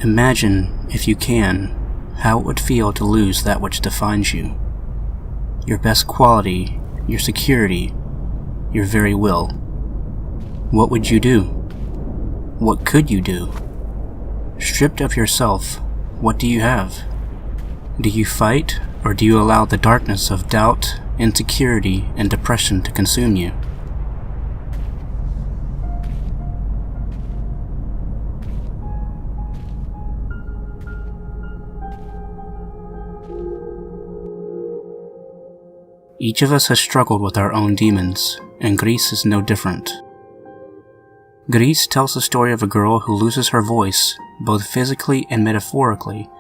Imagine, if you can, how it would feel to lose that which defines you. Your best quality, your security, your very will. What would you do? What could you do? Stripped of yourself, what do you have? Do you fight, or do you allow the darkness of doubt, insecurity, and depression to consume you? Each of us has struggled with our own demons, and GRIS is no different. GRIS tells the story of a girl who loses her voice, both physically and metaphorically,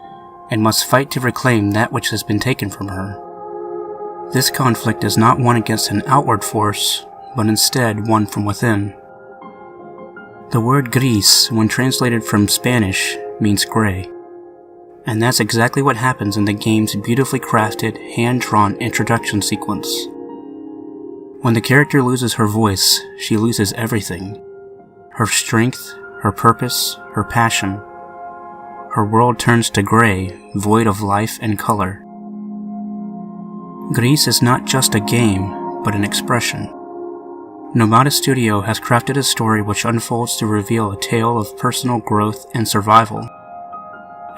and must fight to reclaim that which has been taken from her. This conflict is not one against an outward force, but instead one from within. The word gris, when translated from Spanish, means gray. And that's exactly what happens in the game's beautifully crafted, hand-drawn introduction sequence. When the character loses her voice, she loses everything. Her strength, her purpose, her passion. Her world turns to gray, void of life and color. GRIS is not just a game, but an expression. Nomada Studio has crafted a story which unfolds to reveal a tale of personal growth and survival.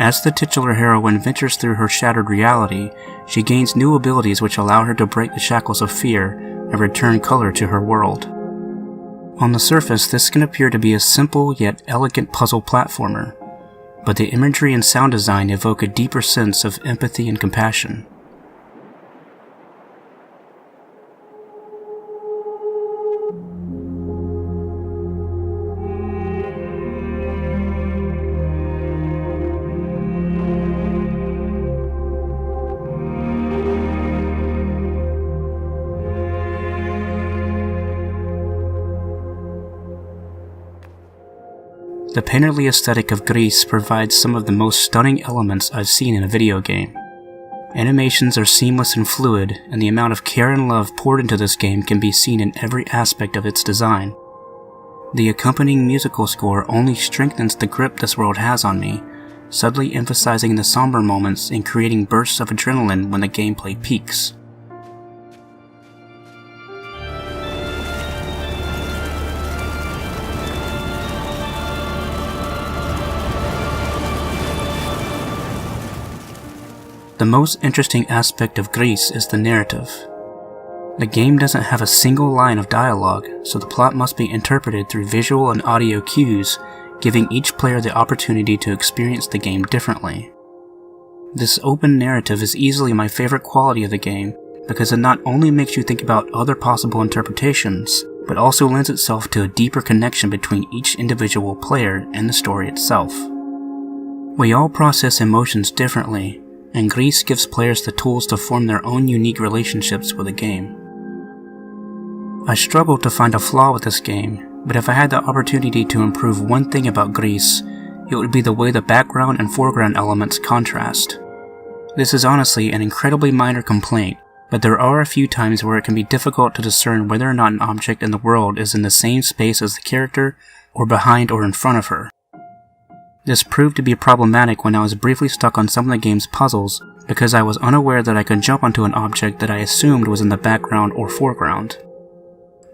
As the titular heroine ventures through her shattered reality, she gains new abilities which allow her to break the shackles of fear and return color to her world. On the surface, this can appear to be a simple yet elegant puzzle platformer, but the imagery and sound design evoke a deeper sense of empathy and compassion. The painterly aesthetic of GRIS provides some of the most stunning elements I've seen in a video game. Animations are seamless and fluid, and the amount of care and love poured into this game can be seen in every aspect of its design. The accompanying musical score only strengthens the grip this world has on me, subtly emphasizing the somber moments and creating bursts of adrenaline when the gameplay peaks. The most interesting aspect of GRIS is the narrative. The game doesn't have a single line of dialogue, so the plot must be interpreted through visual and audio cues, giving each player the opportunity to experience the game differently. This open narrative is easily my favorite quality of the game, because it not only makes you think about other possible interpretations, but also lends itself to a deeper connection between each individual player and the story itself. We all process emotions differently, and GRIS gives players the tools to form their own unique relationships with the game. I struggled to find a flaw with this game, but if I had the opportunity to improve one thing about GRIS, it would be the way the background and foreground elements contrast. This is honestly an incredibly minor complaint, but there are a few times where it can be difficult to discern whether or not an object in the world is in the same space as the character, or behind or in front of her. This proved to be problematic when I was briefly stuck on some of the game's puzzles because I was unaware that I could jump onto an object that I assumed was in the background or foreground.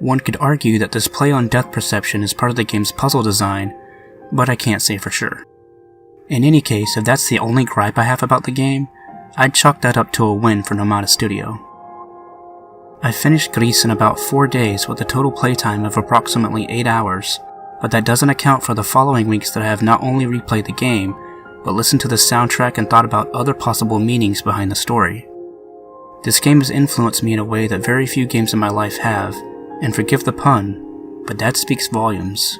One could argue that this play on depth perception is part of the game's puzzle design, but I can't say for sure. In any case, if that's the only gripe I have about the game, I'd chalk that up to a win for Nomada Studio. I finished GRIS in about 4 days with a total playtime of approximately 8 hours, but that doesn't account for the following weeks that I have not only replayed the game, but listened to the soundtrack and thought about other possible meanings behind the story. This game has influenced me in a way that very few games in my life have, and forgive the pun, but that speaks volumes.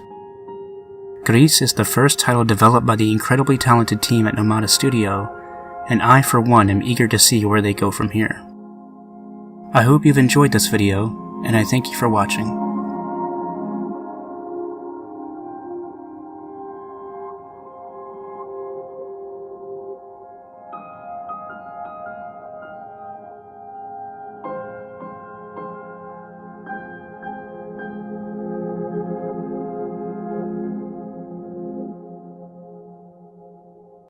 GRIS is the first title developed by the incredibly talented team at Nomada Studio, and I for one am eager to see where they go from here. I hope you've enjoyed this video, and I thank you for watching.